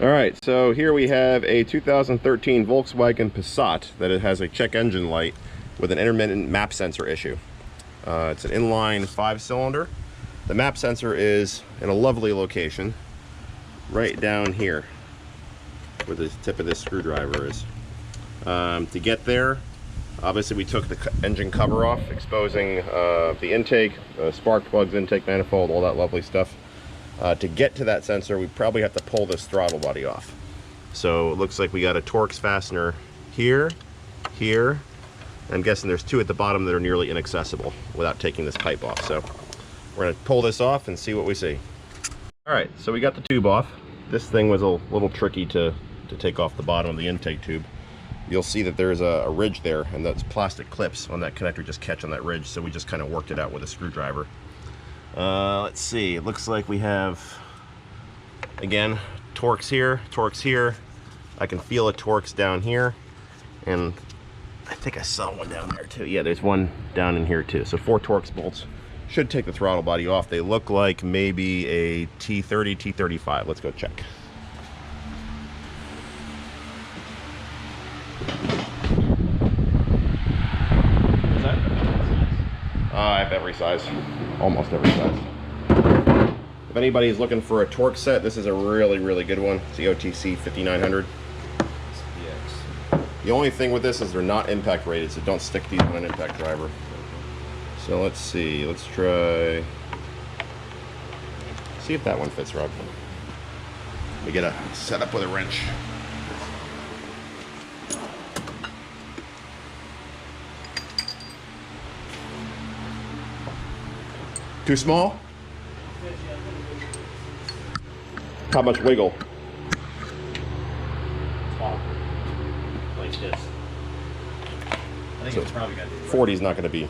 Alright, so here we have a 2013 Volkswagen Passat that it has a check engine light with an intermittent map sensor issue. It's an inline 5-cylinder. The map sensor is in a lovely location, right down here, where the tip of this screwdriver is. To get there, obviously we took the engine cover off, exposing the intake, spark plugs, intake manifold, all that lovely stuff. To get to that sensor, we probably have to pull this throttle body off. So it looks like we got a torx fastener here, here. I'm guessing there's two at the bottom that are nearly inaccessible without taking this pipe off. So we're gonna pull this off and see what we see. All right, so we got the tube off. This thing was a little tricky to take off the bottom of the intake tube. You'll see that there's a ridge there, and those plastic clips on that connector just catch on that ridge, so we just kind of worked it out with a screwdriver. Let's see, it looks like we have, again, torx here, torx here. I can feel a torx down here, and I think I saw one down there too. Yeah, there's one down in here too. So 4 torx bolts should take the throttle body off. They look like maybe a T30, T35. Let's go check. I have every size, almost every size. If anybody is looking for a torque set, this is a really, really good one. It's the OTC 5900. The only thing with this is they're not impact rated, so don't stick these on an impact driver. So let's see, let's try, see if that one fits, Rob. We get a setup with a wrench. Too small? How much wiggle? Like this. I think So it's probably got to be 40 is not going to be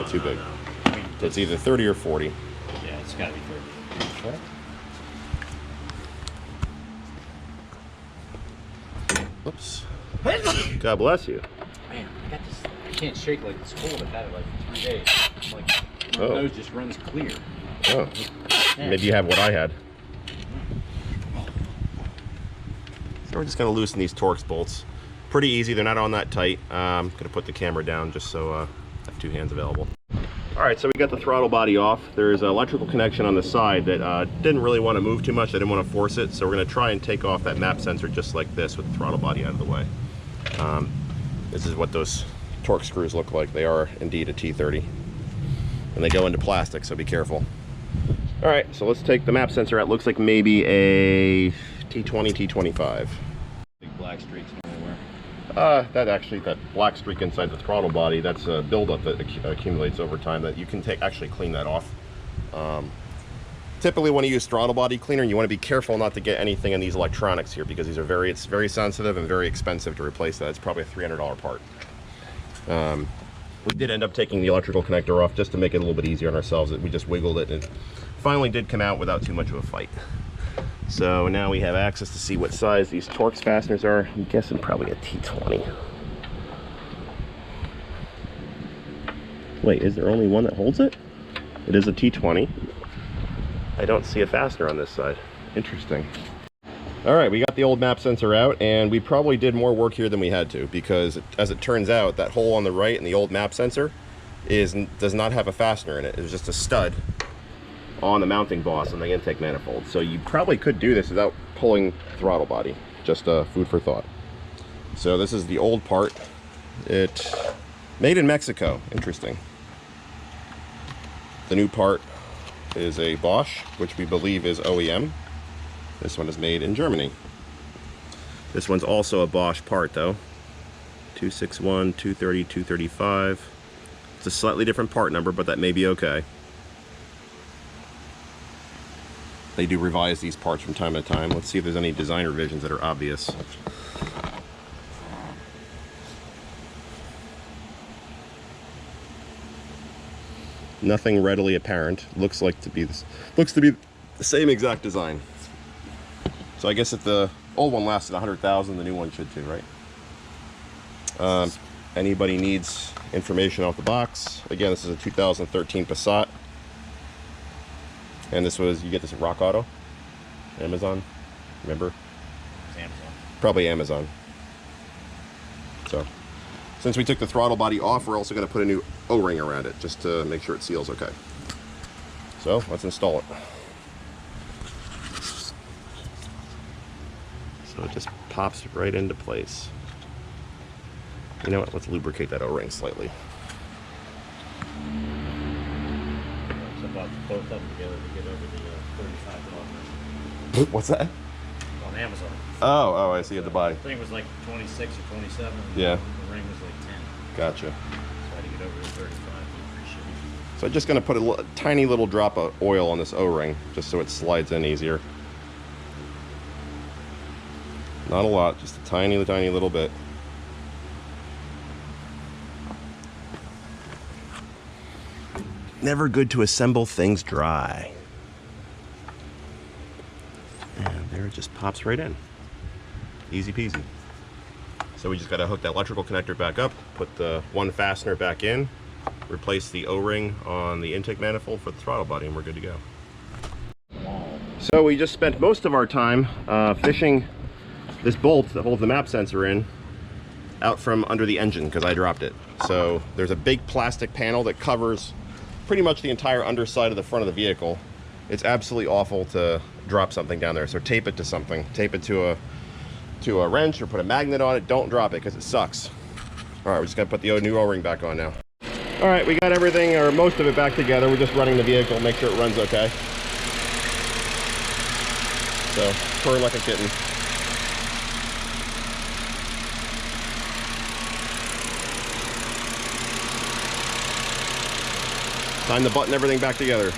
too big. No. I mean, So it's either 30 or 40. Yeah, it's got to be 30. Okay. Whoops. God bless you. Man, I got this. I can't shake like it's cold. I've had it like for 3 days. Like my nose just runs clear. Oh. Maybe you have what I had. So we're just going to loosen these torx bolts. Pretty easy. They're not on that tight. I'm going to put the camera down just so I have 2 hands available. Alright, so we got the throttle body off. There's an electrical connection on the side that didn't really want to move too much. I didn't want to force it, so we're going to try and take off that map sensor just like this with the throttle body out of the way. This is what those torque screws look like. They are indeed a T30. And they go into plastic, so be careful. Alright, so let's take the map sensor out. Looks like maybe a T20, T25. Big black streaks everywhere. That black streak inside the throttle body, that's a buildup that accumulates over time that you can actually clean that off. Typically when you use throttle body cleaner, you want to be careful not to get anything in these electronics here because these are it's very sensitive and very expensive to replace that. It's probably a $300 part. We did end up taking the electrical connector off just to make it a little bit easier on ourselves. We just wiggled it and it finally did come out without too much of a fight. So now we have access to see what size these torx fasteners are. I'm guessing probably a T20. Wait, is there only one that holds it? It is a T20. I don't see a fastener on this side. Interesting. All right, we got the old map sensor out, and we probably did more work here than we had to because, as it turns out, that hole on the right in the old map sensor does not have a fastener in it. It was just a stud on the mounting boss on the intake manifold. So you probably could do this without pulling throttle body. Just food for thought. So this is the old part. It made in Mexico. Interesting. The new part is a Bosch, which we believe is OEM. This one is made in Germany. This one's also a Bosch part though. 261, 230, 235. It's a slightly different part number, but that may be okay. They do revise these parts from time to time. Let's see if there's any design revisions that are obvious. Nothing readily apparent. Looks to be the same exact design. So I guess if the old one lasted 100,000, the new one should too, right? Anybody needs information off the box? Again, this is a 2013 Passat. And this was, you get this at Rock Auto, Amazon, remember? Probably Amazon. So, since we took the throttle body off, we're also going to put a new O-ring around it, just to make sure it seals okay. So, let's install it. So it just pops right into place. You know what, let's lubricate that O-ring slightly. So about both of them together to get over the $35. What's that? On Amazon. Oh, I see at the body. I think it was like 26 or 27. Yeah. The ring was like 10. Gotcha. So I had to get over to 35 for free shipping. So I'm just going to put a tiny little drop of oil on this O-ring, just so it slides in easier. Not a lot, just a tiny little bit. Never good to assemble things dry. And there it just pops right in. Easy peasy. So we just got to hook that electrical connector back up, put the one fastener back in, replace the O-ring on the intake manifold for the throttle body, and we're good to go. So we just spent most of our time fishing this bolt that holds the map sensor in out from under the engine because I dropped it. So there's a big plastic panel that covers pretty much the entire underside of the front of the vehicle. It's absolutely awful to drop something down there, so tape it to something. Tape it to a wrench or put a magnet on it. Don't drop it because it sucks. All right, we're just gonna put the new O-ring back on now. All right, we got everything or most of it back together. We're just running the vehicle, make sure it runs okay. So, purr like a kitten. Time to button everything back together.